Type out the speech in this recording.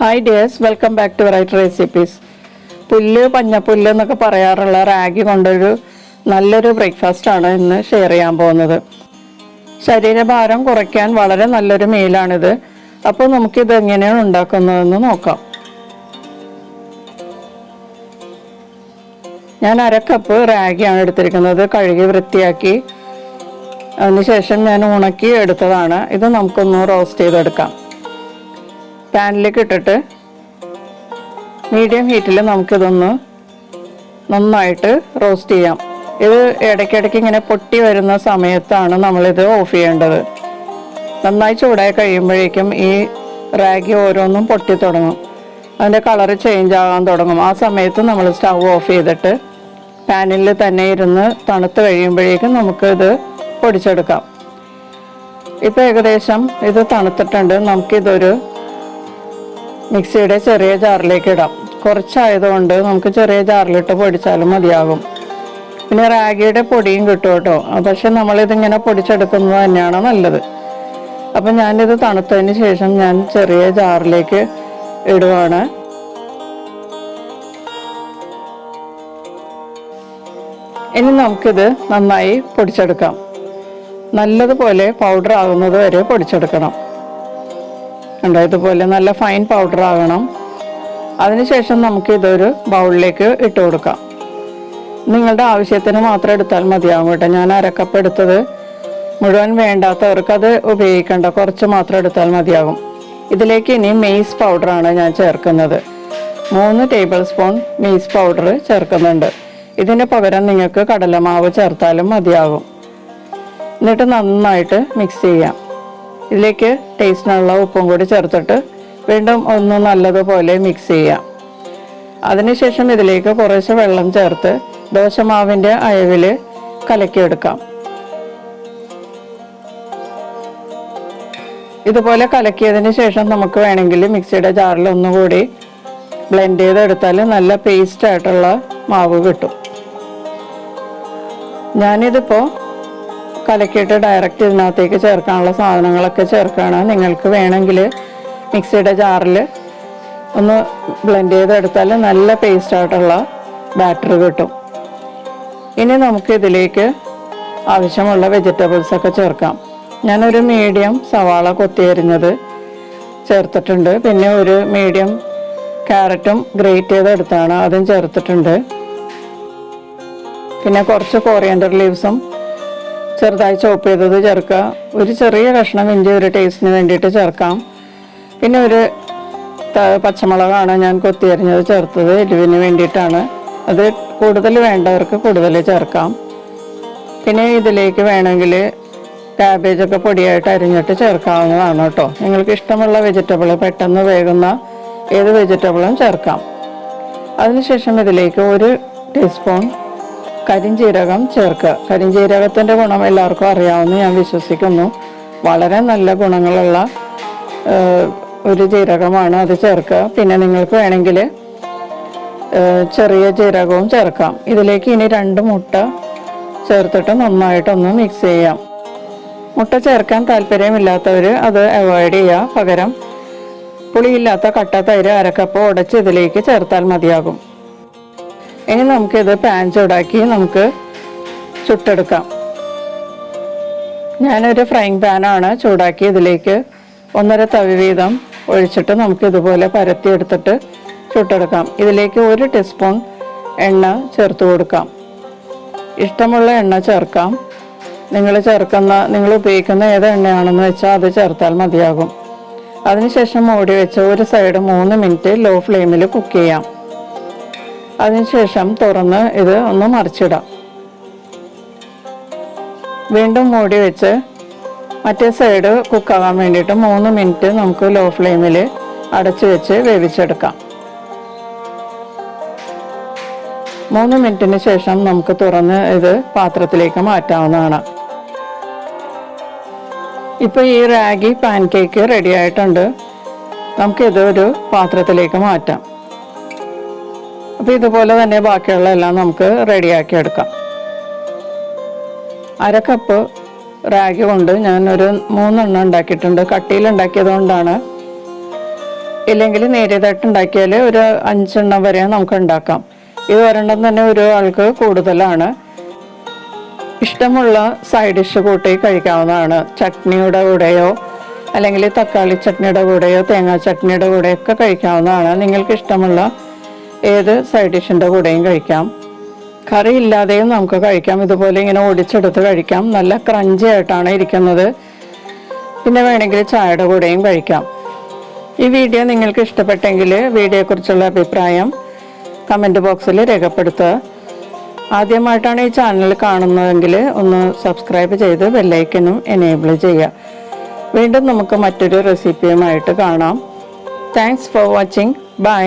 Hi dears, welcome back to Variety Recipes. പുല്ല് പഞ്ഞപ്പുല്ല് എന്നൊക്കെ പറയാറുള്ള റാഗി കൊണ്ടൊരു നല്ലൊരു ബ്രേക്ക്ഫാസ്റ്റ് ആണ് ഇന്ന് ഷെയർ ചെയ്യാൻ പോകുന്നത്. ശരീരഭാരം കുറയ്ക്കാൻ വളരെ നല്ലൊരു മീലാണിത്. അപ്പോൾ നമുക്കിത് എങ്ങനെയാണ് ഉണ്ടാക്കുന്നതെന്ന് നോക്കാം. ഞാൻ 1/2 കപ്പ് റാഗിയാണ് എടുത്തിരിക്കുന്നത്. കഴുകി വൃത്തിയാക്കി അതിനുശേഷം ഞാൻ ഉണക്കി എടുത്തതാണ്. ഇത് നമുക്കൊന്ന് റോസ്റ്റ് ചെയ്തെടുക്കാം. പാനിലേക്ക് ഇട്ടിട്ട് മീഡിയം ഹീറ്റിൽ നമുക്കിതൊന്ന് നന്നായിട്ട് റോസ്റ്റ് ചെയ്യാം. ഇത് ഇടയ്ക്കിടയ്ക്ക് ഇങ്ങനെ പൊട്ടി വരുന്ന സമയത്താണ് നമ്മളിത് ഓഫ് ചെയ്യേണ്ടത്. നന്നായി ചൂടായി കഴിയുമ്പോഴേക്കും ഈ റാഗി ഓരോന്നും പൊട്ടി തുടങ്ങും, അതിൻ്റെ കളറ് ചേഞ്ച് ആകാൻ തുടങ്ങും. ആ സമയത്ത് നമ്മൾ സ്റ്റവ് ഓഫ് ചെയ്തിട്ട് പാനിൽ തന്നെ ഇരുന്ന് തണുത്ത് കഴിയുമ്പോഴേക്കും നമുക്കിത് പൊടിച്ചെടുക്കാം. ഇപ്പോൾ ഏകദേശം ഇത് തണുത്തിട്ടുണ്ട്. നമുക്കിതൊരു മിക്സിയുടെ ചെറിയ ജാറിലേക്ക് ഇടാം. കുറച്ചായതുകൊണ്ട് നമുക്ക് ചെറിയ ജാറിലിട്ട് പൊടിച്ചാലും മതിയാകും. പിന്നെ റാഗിയുടെ പൊടിയും കിട്ടും കേട്ടോ. പക്ഷെ നമ്മളിതിങ്ങനെ പൊടിച്ചെടുക്കുന്നത് തന്നെയാണ് നല്ലത്. അപ്പം ഞാനിത് തണുത്തതിന് ശേഷം ഞാൻ ചെറിയ ജാറിലേക്ക് ഇടുവാണ്. ഇനി നമുക്കിത് നന്നായി പൊടിച്ചെടുക്കാം. നല്ലതുപോലെ പൗഡർ ആകുന്നത് വരെ പൊടിച്ചെടുക്കണം. കണ്ടോ, ഇതുപോലെ നല്ല ഫൈൻ പൗഡർ ആകണം. അതിനുശേഷം നമുക്ക് ഇതൊരു ബൗളിലേക്ക് ഇട്ട് കൊടുക്കാം. നിങ്ങളുടെ ആവശ്യത്തിന് മാത്രം എടുത്താൽ മതിയാകും കേട്ടോ. ഞാൻ 1/2 കപ്പ് എടുത്തത്. മുഴുവൻ വേണ്ടാത്തവർക്ക് അത് ഉപയോഗിക്കേണ്ട, കുറച്ച് മാത്രം എടുത്താൽ മതിയാകും. ഇതിലേക്ക് ഇനി മെയ്സ് പൗഡറാണ് ഞാൻ ചേർക്കുന്നത്. 3 ടേബിൾ സ്പൂൺ മെയ്സ് പൗഡർ ചേർക്കുന്നുണ്ട്. ഇതിന് പകരം നിങ്ങൾക്ക് കടലമാവ് ചേർത്താലും മതിയാകും. എന്നിട്ട് നന്നായിട്ട് മിക്സ് ചെയ്യാം. ഇതിലേക്ക് ടേസ്റ്റിനുള്ള ഉപ്പും കൂടി ചേർത്തിട്ട് വീണ്ടും ഒന്ന് നല്ലതുപോലെ മിക്സ് ചെയ്യാം. അതിനുശേഷം ഇതിലേക്ക് കുറച്ച് വെള്ളം ചേർത്ത് ദോശമാവിൻ്റെ അയവിൽ കലക്കിയെടുക്കാം. ഇതുപോലെ കലക്കിയതിന് ശേഷം നമുക്ക് വേണമെങ്കിൽ മിക്സിയുടെ ജാറിൽ ഒന്നുകൂടി ബ്ലെൻഡ് ചെയ്തെടുത്താൽ നല്ല പേസ്റ്റ് ആയിട്ടുള്ള മാവ് കിട്ടും. ഞാനിതിപ്പോൾ കലക്കിയിട്ട് ഡയറക്റ്റ് ഇതിനകത്തേക്ക് ചേർക്കാനുള്ള സാധനങ്ങളൊക്കെ ചേർക്കുകയാണ്. നിങ്ങൾക്ക് വേണമെങ്കിൽ മിക്സിയുടെ ജാറിൽ ഒന്ന് ബ്ലെൻഡ് ചെയ്തെടുത്താൽ നല്ല പേസ്റ്റ് ആയിട്ടുള്ള ബാറ്റർ കിട്ടും. ഇനി നമുക്ക് ഇതിലേക്ക് ആവശ്യമുള്ള വെജിറ്റബിൾസ് ഒക്കെ ചേർക്കാം. ഞാനൊരു മീഡിയം സവാള കൊത്തിയരിഞ്ഞത് ചേർത്തിട്ടുണ്ട്. പിന്നെ ഒരു മീഡിയം ക്യാരറ്റും ഗ്രേറ്റ് ചെയ്തെടുത്താണ്, അതും ചേർത്തിട്ടുണ്ട്. പിന്നെ കുറച്ച് കോറിയൻഡർ ലീവ്സും ചെറുതായി ചോപ്പ് ചെയ്തത് ചേർക്കുക. ഒരു ചെറിയ കഷ്ണം ഇഞ്ചി ഒരു ടേസ്റ്റിന് വേണ്ടിയിട്ട് ചേർക്കാം. പിന്നെ ഒരു പച്ചമുളകാണ് ഞാൻ കൊത്തിയരിഞ്ഞത് ചേർത്തത്, എരിവിന് വേണ്ടിയിട്ടാണ്. അത് കൂടുതൽ വേണ്ടവർക്ക് കൂടുതൽ ചേർക്കാം. പിന്നെ ഇതിലേക്ക് വേണമെങ്കിൽ ക്യാബേജൊക്കെ പൊടിയായിട്ട് അരിഞ്ഞിട്ട് ചേർക്കാവുന്നതാണ് കേട്ടോ. നിങ്ങൾക്ക് ഇഷ്ടമുള്ള വെജിറ്റബിൾ, പെട്ടെന്ന് വേകുന്ന ഏത് വെജിറ്റബിളും ചേർക്കാം. അതിനുശേഷം ഇതിലേക്ക് 1 ടീസ്പൂൺ കരിഞ്ജീരകം ചേർക്കുക. കരിഞ്ജീരകത്തിൻ്റെ ഗുണം എല്ലാവർക്കും അറിയാവുന്ന ഞാൻ വിശ്വസിക്കുന്നു. വളരെ നല്ല ഗുണങ്ങളുള്ള ഒരു ജീരകമാണ്, അത് ചേർക്കുക. പിന്നെ നിങ്ങൾക്ക് വേണമെങ്കിൽ ചെറിയ ജീരകവും ചേർക്കാം. ഇതിലേക്ക് ഇനി 2 മുട്ട ചേർത്തിട്ട് നന്നായിട്ടൊന്ന് മിക്സ് ചെയ്യാം. മുട്ട ചേർക്കാൻ താല്പര്യമില്ലാത്തവർ അത് അവോയ്ഡ് ചെയ്യുക. പകരം പുളിയില്ലാത്ത കട്ട തൈര് 1/2 കപ്പ് ഉടച്ച് ഇതിലേക്ക് ചേർത്താൽ മതിയാകും. ഇനി നമുക്കിത് പാൻ ചൂടാക്കി നമുക്ക് ചുട്ടെടുക്കാം. ഞാനൊരു ഫ്രൈങ് പാനാണ് ചൂടാക്കി ഇതിലേക്ക് 1.5 തവി വീതം ഒഴിച്ചിട്ട് നമുക്ക് ഇതുപോലെ പരത്തിയെടുത്തിട്ട് ചുട്ടെടുക്കാം. ഇതിലേക്ക് 1 ടീസ്പൂൺ എണ്ണ ചേർത്ത് കൊടുക്കാം. ഇഷ്ടമുള്ള എണ്ണ ചേർക്കാം. നിങ്ങൾ ഉപയോഗിക്കുന്ന ഏത് എണ്ണയാണെന്ന് വെച്ചാൽ അത് ചേർത്താൽ മതിയാകും. അതിനുശേഷം മൂടി വെച്ച് ഒരു സൈഡ് 3 മിനിറ്റ് ലോ ഫ്ലെയിമിൽ കുക്ക് ചെയ്യാം. അതിനുശേഷം തുറന്ന് ഇത് ഒന്ന് മറിച്ചിടാം. വീണ്ടും മൂടി വെച്ച് മറ്റേ സൈഡ് കുക്കാകാൻ വേണ്ടിയിട്ട് 3 മിനിറ്റ് നമുക്ക് ലോ ഫ്ലെയിമിൽ അടച്ചു വെച്ച് വേവിച്ചെടുക്കാം. 3 മിനിറ്റിന് ശേഷം നമുക്ക് തുറന്ന് ഇത് പാത്രത്തിലേക്ക് മാറ്റാവുന്നതാണ്. ഇപ്പോൾ ഈ റാഗി പാൻകേക്ക് റെഡി ആയിട്ടുണ്ട്. നമുക്കിത് ഒരു പാത്രത്തിലേക്ക് മാറ്റാം. അപ്പോൾ ഇതുപോലെ തന്നെ ബാക്കിയുള്ള എല്ലാം നമുക്ക് റെഡിയാക്കി എടുക്കാം. 1/2 കപ്പ് റാഗി കൊണ്ട് ഞാനൊരു 3 എണ്ണം ഉണ്ടാക്കിയിട്ടുണ്ട്. കട്ടിയിൽ ഉണ്ടാക്കിയത് കൊണ്ടാണ് ഇല്ലെങ്കിൽ നേരിയതായിട്ട് ഉണ്ടാക്കിയാൽ ഒരു 5 എണ്ണം വരെ നമുക്ക് ഉണ്ടാക്കാം. ഇത് ഒരെണ്ണം തന്നെ ഒരു ആൾക്ക് കൂടുതലാണ്. ഇഷ്ടമുള്ള സൈഡ് ഡിഷ് കൂട്ടി കഴിക്കാവുന്നതാണ്. ചട്നിയുടെ കൂടെയോ അല്ലെങ്കിൽ തക്കാളി ചട്നിയുടെ കൂടെയോ തേങ്ങാ ചട്നിയുടെ കൂടെയൊക്കെ കഴിക്കാവുന്നതാണ്. നിങ്ങൾക്ക് ഇഷ്ടമുള്ള ഏത് സൈഡ് ഡിഷിൻ്റെ കൂടെയും കഴിക്കാം. കറി ഇല്ലാതെയും നമുക്ക് കഴിക്കാം. ഇതുപോലെ ഇങ്ങനെ ഒടിച്ചെടുത്ത് കഴിക്കാം. നല്ല ക്രഞ്ചി ആയിട്ടാണ് ഇരിക്കുന്നത്. പിന്നെ വേണമെങ്കിൽ ചായയുടെ കൂടെയും കഴിക്കാം. ഈ വീഡിയോ നിങ്ങൾക്ക് ഇഷ്ടപ്പെട്ടെങ്കിൽ വീഡിയോയെക്കുറിച്ചുള്ള അഭിപ്രായം കമൻറ്റ് ബോക്സിൽ രേഖപ്പെടുത്തുക. ആദ്യമായിട്ടാണ് ഈ ചാനൽ കാണുന്നതെങ്കിൽ ഒന്ന് സബ്സ്ക്രൈബ് ചെയ്ത് ബെല്ലൈക്കനും എനേബിൾ ചെയ്യുക. വീണ്ടും നമുക്ക് മറ്റൊരു റെസിപ്പിയുമായിട്ട് കാണാം. Thanks for watching. ബൈ.